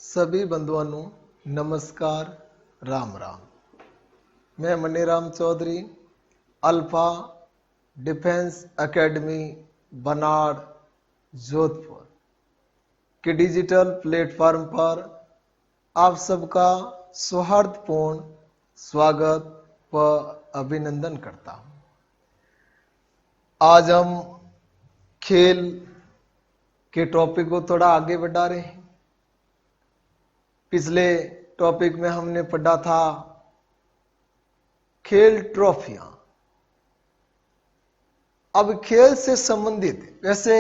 सभी बंधुओं को नमस्कार, राम राम। मैं Maniram Chaudhary, alpha defence academy Banad Jodhpur के डिजिटल प्लेटफॉर्म पर आप सबका सौहार्दपूर्ण स्वागत व अभिनंदन करता हूं। आज हम खेल के टॉपिक को थोड़ा आगे बढ़ा रहे हैं। पिछले टॉपिक में हमने पढ़ा था खेल ट्रॉफियां। अब खेल से संबंधित, वैसे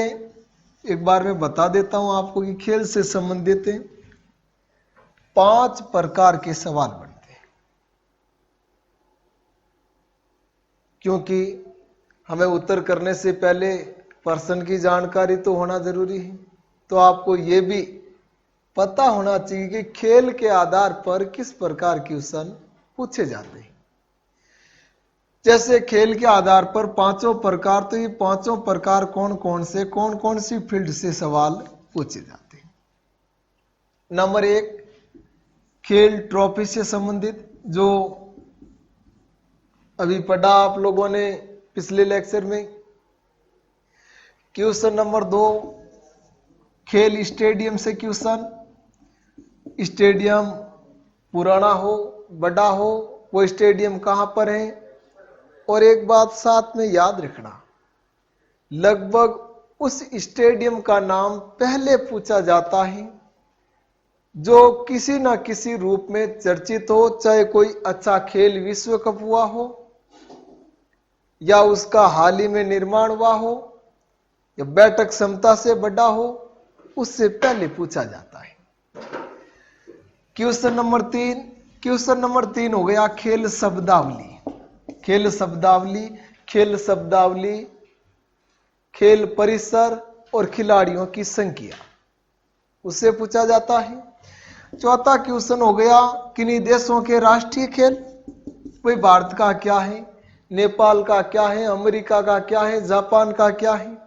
एक बार मैं बता देता हूं आपको कि खेल से संबंधित 5 प्रकार के सवाल बनते हैं, क्योंकि हमें उत्तर करने से पहले प्रश्न की जानकारी तो होना जरूरी है। तो आपको यह भी पता होना चाहिए कि खेल के आधार पर किस प्रकार के क्वेश्चन पूछे जाते हैं। जैसे खेल के आधार पर 5 प्रकार, तो ये 5 प्रकार कौन कौन सी फील्ड से सवाल पूछे जाते हैं। नंबर 1, खेल ट्रॉफी से संबंधित, जो अभी पढ़ा आप लोगों ने पिछले लेक्चर में। क्वेश्चन नंबर 2, खेल स्टेडियम से क्वेश्चन। स्टेडियम पुराना हो, बड़ा हो, वो स्टेडियम कहां पर है। और एक बात साथ में याद रखना, लगभग उस स्टेडियम का नाम पहले पूछा जाता है जो किसी न किसी रूप में चर्चित हो, चाहे कोई अच्छा खेल विश्व कप हुआ हो या उसका हाल ही में निर्माण हुआ हो या बैठक क्षमता से बड़ा हो, उससे पहले पूछा जाता है। क्वेश्चन नंबर 3 हो गया खेल शब्दावली। खेल शब्दावली, खेल परिसर और खिलाड़ियों की संख्या, उससे पूछा जाता है। चौथा क्वेश्चन हो गया किन्हीं देशों के राष्ट्रीय खेल। भाई भारत का क्या है, नेपाल का क्या है, अमेरिका का क्या है, जापान का क्या है,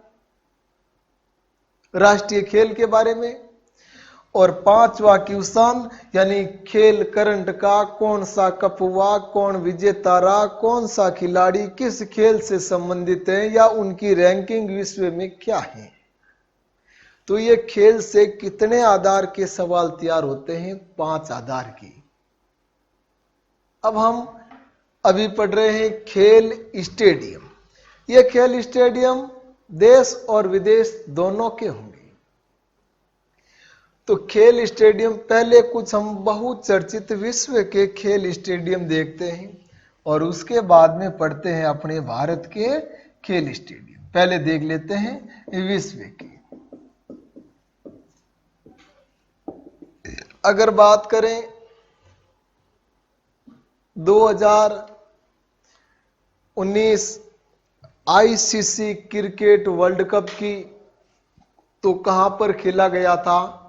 राष्ट्रीय खेल के बारे में। और 5वां क्वेश्चन यानी खेल करंट का, कौन सा कप हुआ, कौन विजेता रहा, कौन सा खिलाड़ी किस खेल से संबंधित है या उनकी रैंकिंग विश्व में क्या है। तो ये खेल से कितने आधार के सवाल तैयार होते हैं? 5 आधार के। अब हम अभी पढ़ रहे हैं खेल स्टेडियम। ये खेल स्टेडियम देश और विदेश दोनों के होंगे। तो खेल स्टेडियम, पहले कुछ हम बहुचर्चित विश्व के खेल स्टेडियम देखते हैं और उसके बाद में पढ़ते हैं अपने भारत के खेल स्टेडियम। पहले देख लेते हैं विश्व के। अगर बात करें 2019 आईसीसी क्रिकेट वर्ल्ड कप की, तो कहां पर खेला गया था,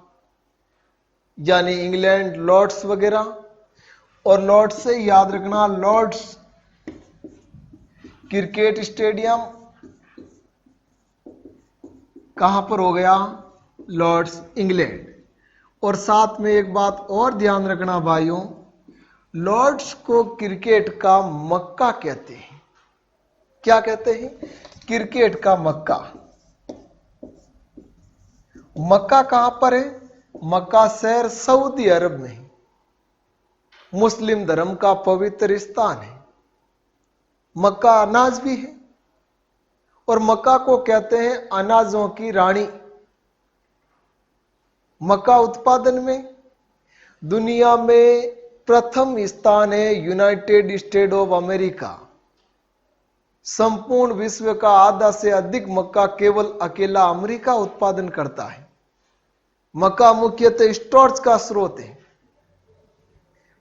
यानी इंग्लैंड, लॉर्ड्स वगैरह। और लॉर्ड्स से याद रखना, लॉर्ड्स क्रिकेट स्टेडियम कहां पर हो गया, लॉर्ड्स, इंग्लैंड। और साथ में एक बात और ध्यान रखना भाइयों, लॉर्ड्स को क्रिकेट का मक्का कहते हैं। क्या कहते हैं? क्रिकेट का मक्का। मक्का कहां पर है? मक्का शहर सऊदी अरब में है, मुस्लिम धर्म का पवित्र स्थान है। मक्का अनाज भी है और मक्का को कहते हैं अनाजों की रानी। मक्का उत्पादन में दुनिया में प्रथम स्थान है यूनाइटेड स्टेट ऑफ अमेरिका। संपूर्ण विश्व का आधा से अधिक मक्का केवल अकेला अमेरिका उत्पादन करता है। मक्का मुख्यतः स्टार्च का स्रोत है।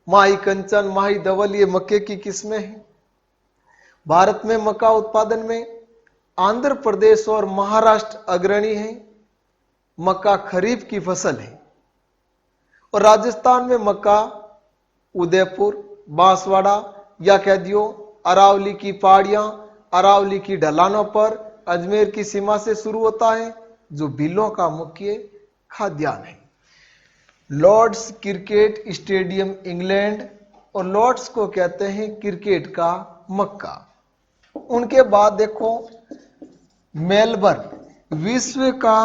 माही कंचन, माही धवल, ये मक्के की किस्में हैं। भारत में मक्का उत्पादन में आंध्र प्रदेश और महाराष्ट्र अग्रणी हैं। मक्का खरीफ की फसल है। और राजस्थान में मक्का उदयपुर, बांसवाड़ा या कह दियो अरावली की पहाड़ियां, अरावली की ढलानों पर अजमेर की सीमा से शुरू होता है, जो भीलों का मुख्य खाद्यान्न है। लॉर्ड्स क्रिकेट स्टेडियम इंग्लैंड, और लॉर्ड्स को कहते हैं क्रिकेट का मक्का। उनके बाद देखो मेलबर्न विश्व का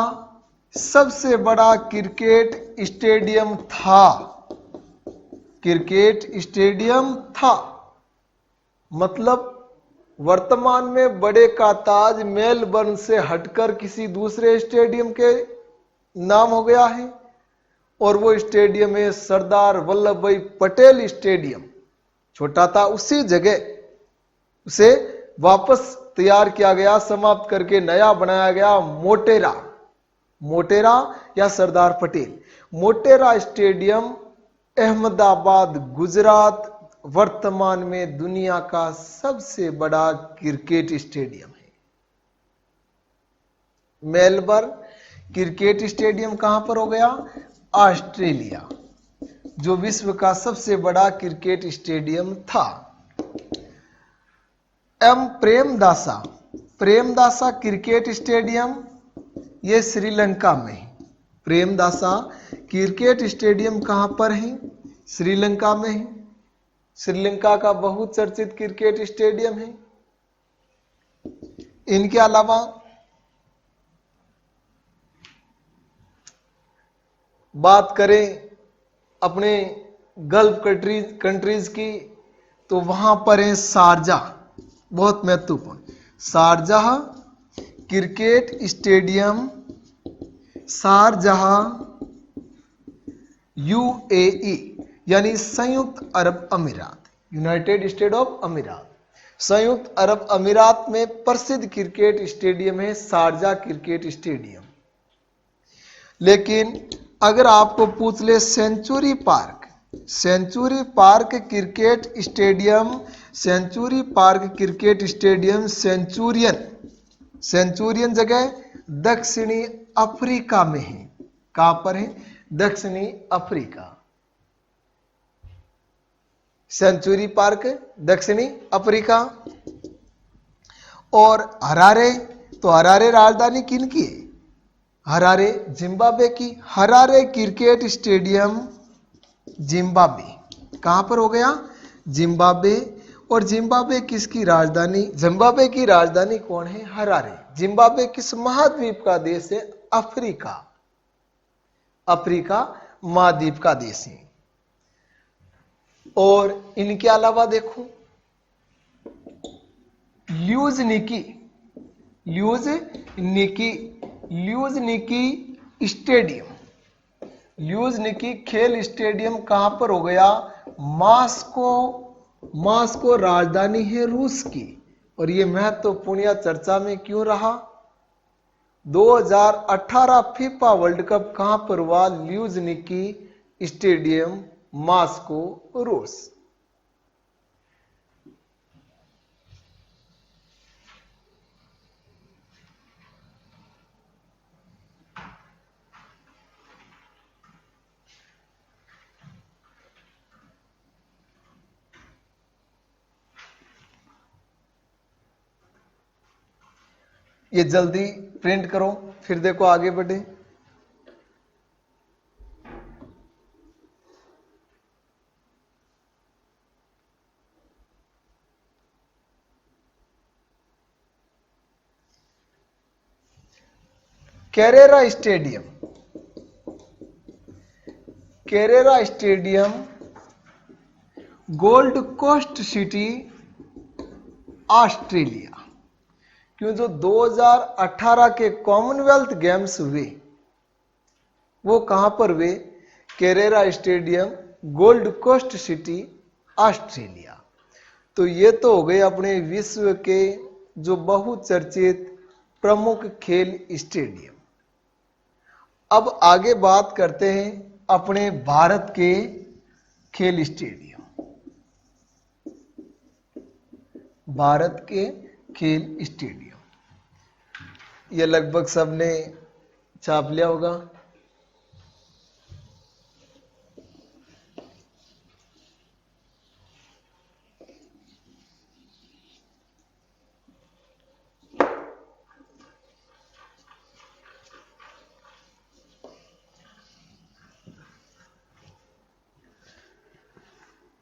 सबसे बड़ा क्रिकेट स्टेडियम था। क्रिकेट स्टेडियम था मतलब वर्तमान में बड़े का ताज मेलबर्न से हटकर किसी दूसरे स्टेडियम के नाम हो गया है, और वो स्टेडियम है सरदार वल्लभ भाई पटेल स्टेडियम। छोटा था, उसी जगह उसे वापस तैयार किया गया, समाप्त करके नया बनाया गया मोटेरा। मोटेरा या सरदार पटेल। मोटेरा स्टेडियम अहमदाबाद गुजरात वर्तमान में दुनिया का सबसे बड़ा क्रिकेट स्टेडियम है। मेलबर्न क्रिकेट स्टेडियम कहां पर हो गया? ऑस्ट्रेलिया, जो विश्व का सबसे बड़ा क्रिकेट स्टेडियम था। M Premadasa, Premadasa cricket stadium, ये श्रीलंका में है। प्रेमदासा क्रिकेट स्टेडियम कहां पर है? श्रीलंका में है। श्रीलंका का बहुचर्चित क्रिकेट स्टेडियम है। इनके अलावा बात करें अपने गल्फ कंट्रीज की, तो वहां पर है शारजाह, बहुत महत्वपूर्ण। Sharjah cricket stadium, Sharjah UAE यानी संयुक्त अरब अमीरात, यूनाइटेड स्टेट ऑफ अमीरात। संयुक्त अरब अमीरात में प्रसिद्ध क्रिकेट स्टेडियम है शारजाह क्रिकेट स्टेडियम। लेकिन अगर आपको पूछ ले century park, century park cricket stadium, century park cricket stadium Centurion, Centurion जगह दक्षिणी अफ्रीका में है। कहां पर है? दक्षिणी अफ्रीका। सेंचुरी पार्क दक्षिणी अफ्रीका। और हरारे, तो हरारे राजधानी किनकी है? हरारे जिम्बाब्वे की। हरारे क्रिकेट स्टेडियम जिम्बाब्वे, कहां पर हो गया? जिम्बाब्वे। और जिम्बाब्वे किसकी राजधानी? जिम्बाब्वे की राजधानी कौन है? हरारे। जिम्बाब्वे किस महाद्वीप का देश है? अफ्रीका, अफ्रीका महाद्वीप का देश है। और इनके अलावा देखो ल्यूजनिकी, ल्यूजनिकी, ल्यूजनिकी स्टेडियम, ल्यूजनिकी खेल स्टेडियम कहां पर हो गया? मॉस्को, मॉस्को राजधानी है रूस की। और यह महत्वपूर्ण या चर्चा में क्यों रहा? 2018 फीफा वर्ल्ड कप कहां पर हुआ? ल्यूजनिकी स्टेडियम, मॉस्को, रूस। ये जल्दी प्रिंट करो, फिर देखो आगे बढ़े। Carrara stadium, Carrara stadium Gold Coast city Australia. क्यों? जो 2018 के कॉमनवेल्थ गेम्स हुए वो कहां पर हुए? Carrara stadium, Gold Coast city Australia. तो ये तो हो गए अपने विश्व के जो बहुचर्चित प्रमुख खेल स्टेडियम। अब आगे बात करते हैं अपने भारत के खेल स्टेडियम। भारत के खेल स्टेडियम ये लगभग सबने छाप लिया होगा।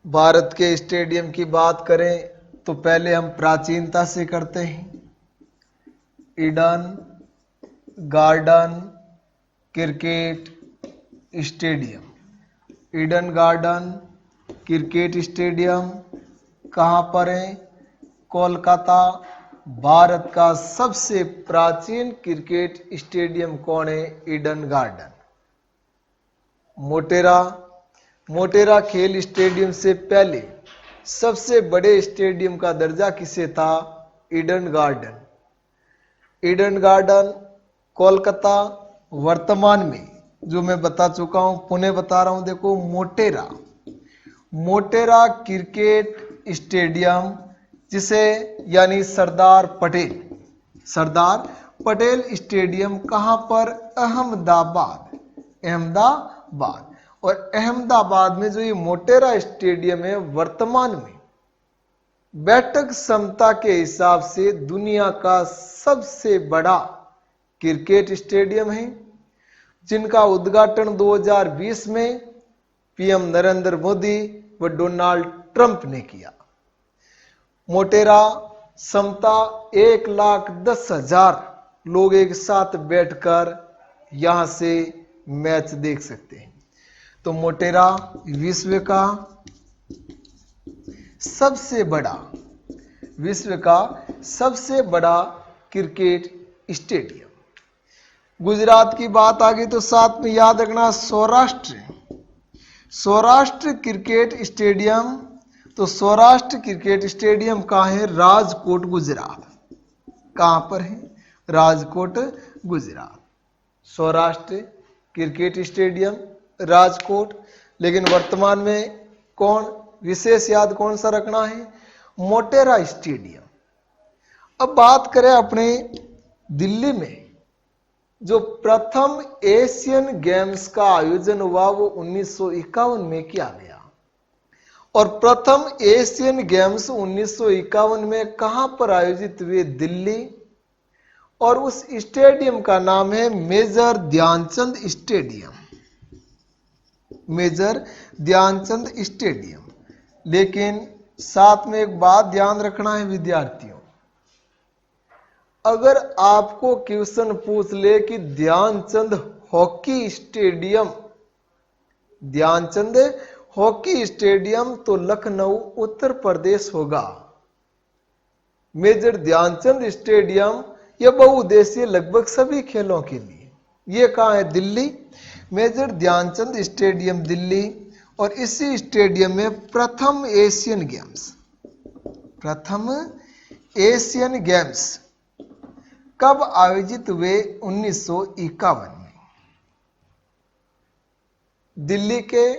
भारत के स्टेडियम की बात करें तो पहले हम प्राचीनता से करते हैं। Eden garden cricket stadium. Eden garden cricket stadium कहाँ पर है? कोलकाता। भारत का सबसे प्राचीन क्रिकेट स्टेडियम कौन है? Eden garden. मोटेरा। मोटेरा खेल स्टेडियम से पहले सबसे बड़े स्टेडियम का दर्जा किसे था? Eden garden. Eden garden Kolkata. वर्तमान में जो मैं बता चुका हूं, पुनः बता रहा हूं, देखो मोटेरा। मोटेरा क्रिकेट स्टेडियम जिसे यानी सरदार पटेल स्टेडियम कहां पर? अहमदाबाद। अहमदाबाद। और अहमदाबाद में जो ये मोटेरा स्टेडियम है वर्तमान में बैठक क्षमता के हिसाब से दुनिया का सबसे बड़ा क्रिकेट स्टेडियम है, जिनका उद्घाटन 2020 में पीएम नरेंद्र मोदी व डोनाल्ड ट्रंप ने किया। मोटेरा क्षमता 1,10,000 लोग एक साथ बैठकर यहां से मैच देख सकते हैं। तो मोटेरा विश्व का सबसे बड़ा क्रिकेट स्टेडियम। गुजरात की बात आ गई तो साथ में याद रखना सौराष्ट्र क्रिकेट स्टेडियम। तो सौराष्ट्र क्रिकेट स्टेडियम कहाँ है? राजकोट गुजरात। कहां पर है? राजकोट गुजरात। Saurashtra cricket stadium Rajkot. लेकिन वर्तमान में कौन विशेष याद कौन सा रखना है? मोटेरा स्टेडियम। अब बात करें अपने दिल्ली में जो प्रथम एशियन गेम्स का आयोजन हुआ वो 1951 में किया गया। और प्रथम एशियन गेम्स 1951 में कहां पर आयोजित हुए? दिल्ली। और उस स्टेडियम का नाम है major Dhyanchand stadium. Major Dhyanchand stadium. लेकिन साथ में एक बात ध्यान रखना है विद्यार्थियों, अगर आपको क्वेश्चन पूछ ले कि Dhyanchand hockey stadium, Dhyanchand hockey stadium, तो लखनऊ उत्तर प्रदेश होगा। मेजर ध्यानचंद स्टेडियम यह बहुउद्देशीय लगभग सभी खेलों के लिए। यह कहां है? दिल्ली। Major Dhyanchand stadium Delhi. और इसी स्टेडियम में प्रथम एशियन गेम्स कब आयोजित हुए? 1951 में। दिल्ली के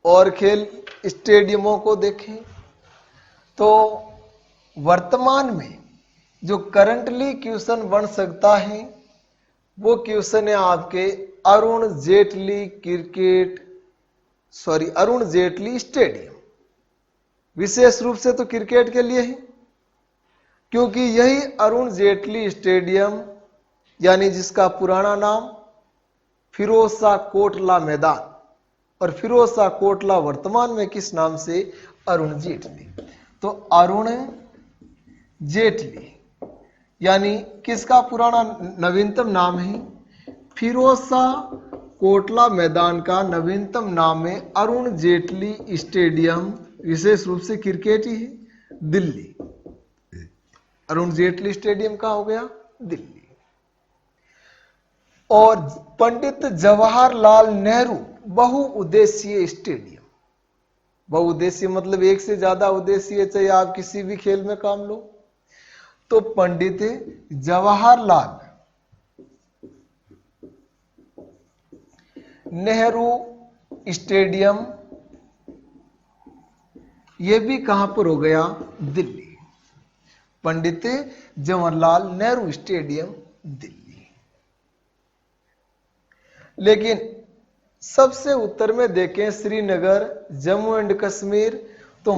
और खेल स्टेडियमों को देखें तो वर्तमान में जो करंटली क्वेश्चन बन सकता है वो क्वेश्चन है आपके अरुण जेटली स्टेडियम। विशेष रूप से तो क्रिकेट के लिए है, क्योंकि यही अरुण जेटली स्टेडियम यानी जिसका पुराना नाम फिरोज शाह कोटला मैदान, और फिरोज शाह कोटला वर्तमान में किस नाम से? अरुण जेटली। तो अरुण जेटली यानी किसका पुराना नवीनतम नाम है? फिरोज शाह कोटला मैदान का नवीनतम नाम है अरुण जेटली स्टेडियम। विशेष रूप से क्रिकेट ही है। दिल्ली। अरुण जेटली स्टेडियम कहां हो गया? दिल्ली। और पंडित जवाहरलाल नेहरू बहुउद्देशीय स्टेडियम। बहुउद्देशीय मतलब एक से ज्यादा उद्देश्य, चाहे आप किसी भी खेल में काम लो। तो पंडित जवाहरलाल नेहरू स्टेडियम यह भी कहां पर हो गया? दिल्ली। पंडित जवाहरलाल नेहरू स्टेडियम दिल्ली। लेकिन सबसे उत्तर में देखें श्रीनगर, जम्मू एंड कश्मीर, तो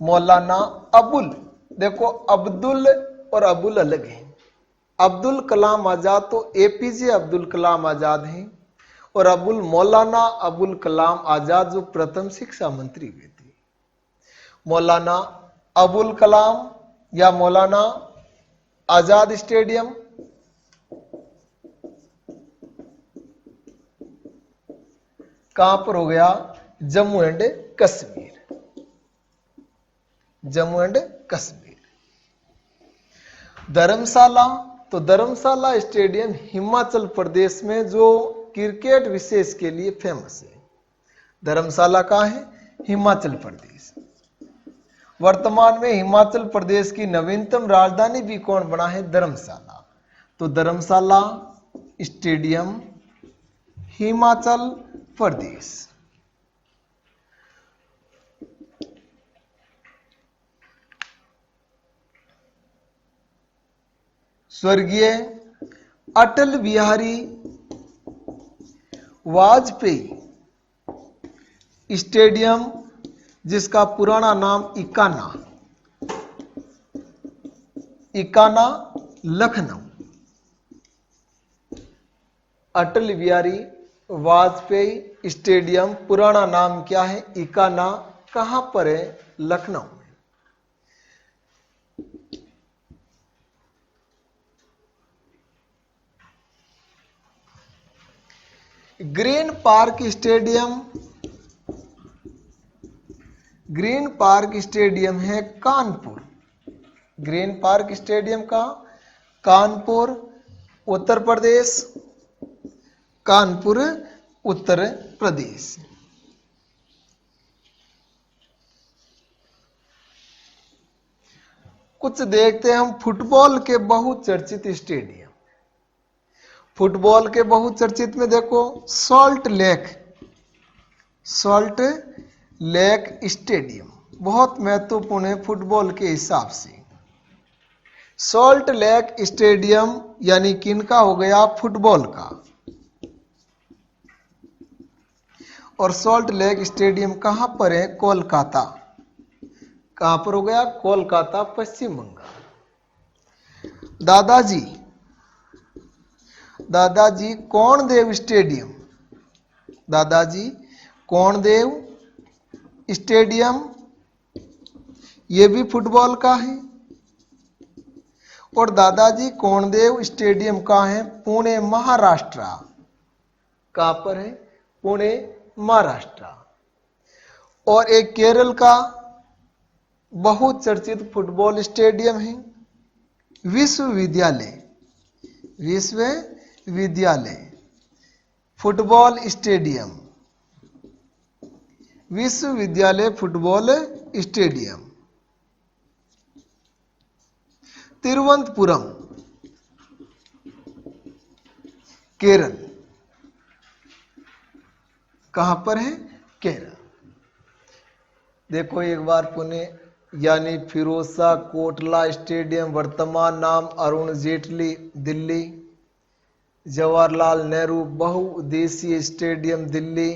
मौलाना अबुल, देखो अब्दुल और अबुल अलग हैं। अब्दुल कलाम आजाद तो एपीजे अब्दुल कलाम आजाद हैं, और मौलाना अबुल कलाम आजाद जो प्रथम शिक्षा मंत्री हुए थे। मौलाना अबुल कलाम या मौलाना आजाद स्टेडियम कहां पर हो गया? जम्मू एंड कश्मीर। जम्मू एंड कश्मीर। धर्मशाला, तो धर्मशाला स्टेडियम हिमाचल प्रदेश में जो क्रिकेट विशेष के लिए फेमस है। धर्मशाला कहां है? हिमाचल प्रदेश। वर्तमान में हिमाचल प्रदेश की नवीनतम राजधानी भी कौन बना है? धर्मशाला। तो धर्मशाला स्टेडियम हिमाचल प्रदेश। स्वर्गीय अटल बिहारी वाजपेयी स्टेडियम, जिसका पुराना नाम इकाना लखनऊ। अटल बिहारी वाजपेयी स्टेडियम पुराना नाम क्या है? इकाना। कहां पर है? लखनऊ में। ग्रीन पार्क स्टेडियम है कानपुर। ग्रीन पार्क स्टेडियम का कानपुर उत्तर प्रदेश। कानपुर उत्तर प्रदेश। कुछ देखते हैं हम फुटबॉल के बहुचर्चित स्टेडियम। फुटबॉल के बहुचर्चित में देखो सॉल्ट लेक स्टेडियम बहुत महत्वपूर्ण है फुटबॉल के हिसाब से। सॉल्ट लेक स्टेडियम यानी किनका हो गया? फुटबॉल का। और सॉल्ट लेक स्टेडियम कहां पर है? कोलकाता। कहां पर हो गया? कोलकाता, पश्चिम बंगाल। दादाजी कोंडदेव स्टेडियम। दादाजी कोंडदेव स्टेडियम ये भी फुटबॉल का है। और दादाजी कोंडदेव स्टेडियम कहां है? पुणे, महाराष्ट्र। कहां पर है? पुणे, महाराष्ट्र। और एक केरल का बहुचर्चित फुटबॉल स्टेडियम है विश्वविद्यालय फुटबॉल स्टेडियम। विश्वविद्यालय फुटबॉल स्टेडियम। तिरुवनंतपुरम, केरल। कहां पर है? केरल। देखो एक बार पुणे यानी फिरोज शाह कोटला स्टेडियम, वर्तमान नाम अरुण जेटली, दिल्ली। जवाहरलाल नेहरू बहुउद्देशीय स्टेडियम, दिल्ली।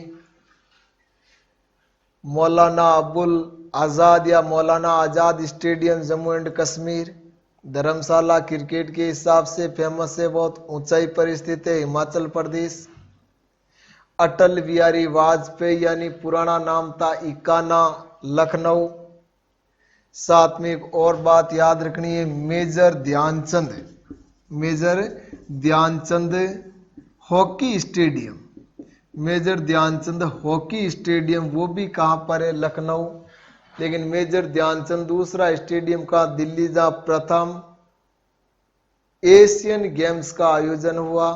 मौलाना अबुल आजाद या Maulana Azad stadium, Jammu and Kashmir. Dharamshala cricket के हिसाब से फेमस है, बहुत ऊंचाई पर स्थित है, हिमाचल प्रदेश। अटल बिहारी वाजपेयी यानी पुराना नाम था इकाना, लखनऊ। साथ में एक और बात याद रखनी है, major Dhyanchand hockey stadium. Major Dhyanchand hockey stadium वो भी कहां पर है? लखनऊ। लेकिन मेजर ध्यानचंद दूसरा स्टेडियम का दिल्ली, जहां प्रथम एशियन गेम्स का आयोजन हुआ।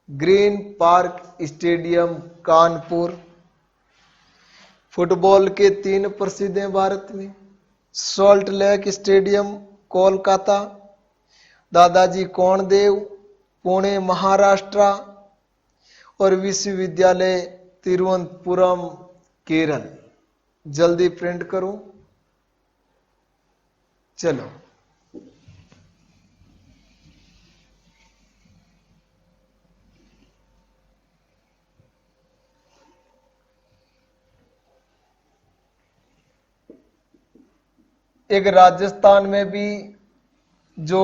Green park stadium Kanpur. Football के 3 प्रसिद्ध हैं भारत में। सॉल्ट लेक स्टेडियम कोलकाता, दादाजी कोंडदेव पुणे, महाराष्ट्र, और विश्वविद्यालय तिरुवनंतपुरम, केरल। जल्दी प्रिंट करो। चलो एक राजस्थान में भी जो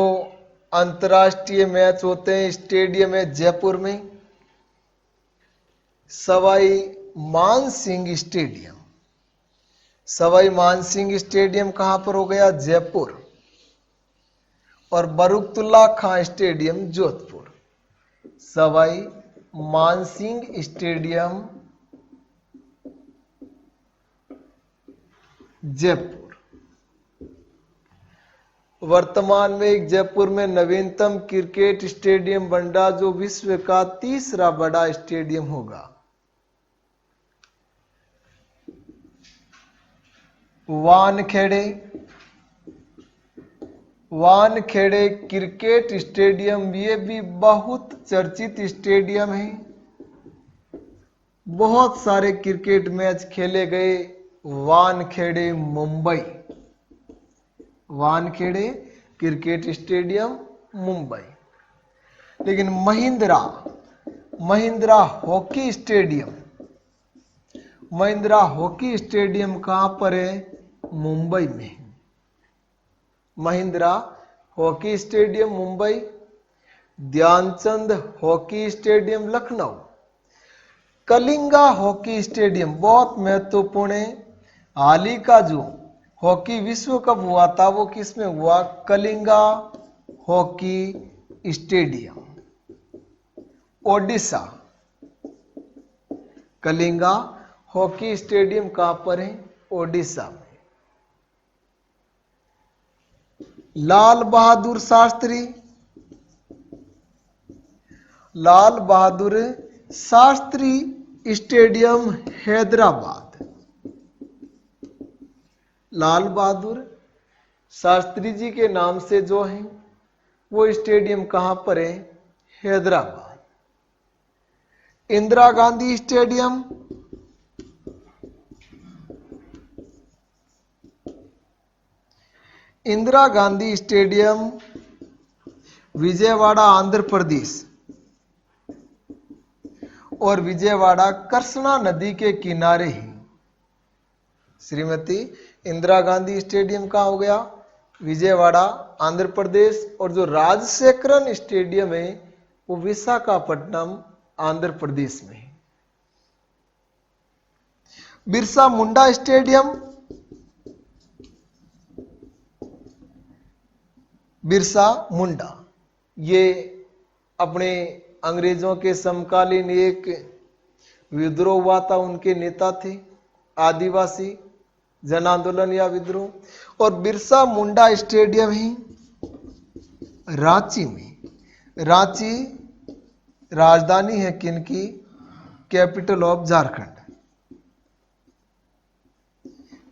अंतर्राष्ट्रीय मैच होते हैं स्टेडियम है जयपुर में। सवाई मानसिंह स्टेडियम। सवाई मानसिंह स्टेडियम कहां पर हो गया? जयपुर। और बरुकतुल्ला खां स्टेडियम जोधपुर। सवाई मानसिंह स्टेडियम जयपुर। वर्तमान में एक जयपुर में नवीनतम क्रिकेट स्टेडियम बन रहा जो विश्व का तीसरा बड़ा स्टेडियम होगा। वानखेड़े। वानखेड़े क्रिकेट स्टेडियम ये भी बहुत चर्चित स्टेडियम है। बहुत सारे क्रिकेट मैच खेले गए वानखेड़े मुंबई। Wankhede cricket stadium Mumbai. लेकिन Mahindra hockey stadium, Mahindra hockey stadium कहां पर है? मुंबई में। Mahindra hockey stadium Mumbai. Dhyanchand hockey stadium Lucknow. Kalinga hockey stadium बहुत महत्वपूर्ण है। हाल ही का जो हॉकी विश्व कप हुआ था वो किसमें हुआ? Kalinga hockey stadium Odisha. Kalinga hockey stadium कहां पर है? ओडिशा में। लाल बहादुर शास्त्री। लाल बहादुर शास्त्री स्टेडियम हैदराबाद। लाल बहादुर शास्त्री जी के नाम से जो है वो स्टेडियम कहां पर है? हैदराबाद। इंदिरा गांधी स्टेडियम। इंदिरा गांधी स्टेडियम विजयवाड़ा आंध्र प्रदेश। और विजयवाड़ा कृष्णा नदी के किनारे ही। श्रीमती इंदिरा गांधी स्टेडियम कहां हो गया? विजयवाड़ा आंध्र प्रदेश। और जो राजशेखरन स्टेडियम है वो विशाखापट्टनम आंध्र प्रदेश में है। बिरसा मुंडा स्टेडियम। बिरसा मुंडा ये अपने अंग्रेजों के समकालीन एक विद्रोह हुआ था, उनके नेता थे, आदिवासी जन आंदोलन या विद्रोह। और बिरसा मुंडा स्टेडियम ही रांची में। रांची राजधानी है किनकी? Capital of Jharkhand.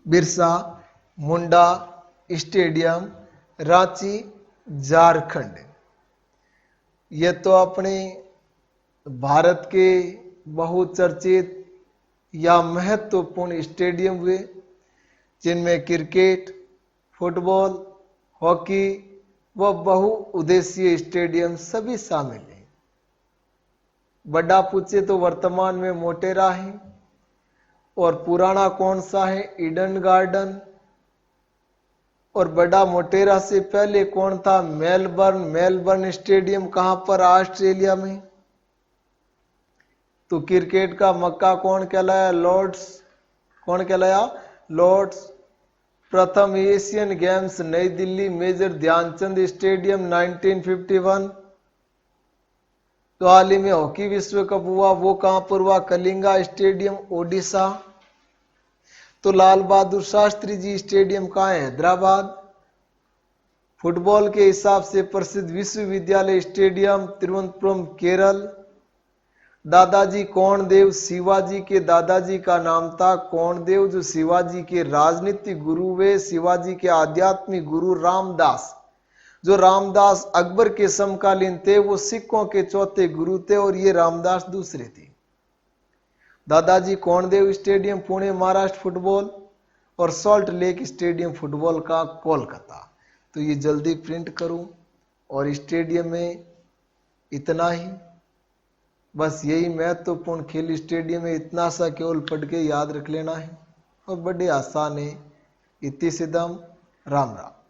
Birsa Munda stadium Ranchi Jharkhand. ये तो अपने भारत के बहुचर्चित या महत्वपूर्ण स्टेडियम हुए जिनमें क्रिकेट, फुटबॉल, हॉकी व बहुउद्देशीय स्टेडियम सभी शामिल हैं। बड़ा पूछे तो वर्तमान में मोटेरा है। और पुराना कौन सा है? Eden garden. और बड़ा मोटेरा से पहले कौन था? मेलबर्न। मेलबर्न स्टेडियम कहां पर? ऑस्ट्रेलिया में। तो क्रिकेट का मक्का कौन कहलाया? लॉर्ड्स। कौन कहलाया? लॉर्ड्स। प्रथम एशियन गेम्स नई दिल्ली मेजर ध्यानचंद स्टेडियम 1951। तो हाल ही में हॉकी विश्व कप हुआ वो कहां पर हुआ? कलिंगा स्टेडियम ओडिशा। तो लाल बहादुर शास्त्री जी स्टेडियम कहां है? हैदराबाद। फुटबॉल के हिसाब से प्रसिद्ध विश्वविद्यालय स्टेडियम तिरुवनंतपुरम केरल। दादाजी कोंडदेव शिवाजी के दादाजी का नाम था कोंडदेव, जो शिवाजी के राजनीतिक गुरु हुए। शिवाजी के आध्यात्मिक गुरु रामदास, जो रामदास अकबर के समकालीन थे, वो सिखों के चौथे गुरु थे और ये रामदास दूसरे थे। दादाजी कोंडदेव स्टेडियम पुणे महाराष्ट्र फुटबॉल। और सॉल्ट लेक स्टेडियम फुटबॉल का कोलकाता। तो ये जल्दी प्रिंट करूं। और स्टेडियम में इतना ही, बस यही महत्वपूर्ण खेल स्टेडियम में इतना सा केवल पढ़ के याद रख लेना है और बड़े आसान है। इति सिद्धम। राम राम।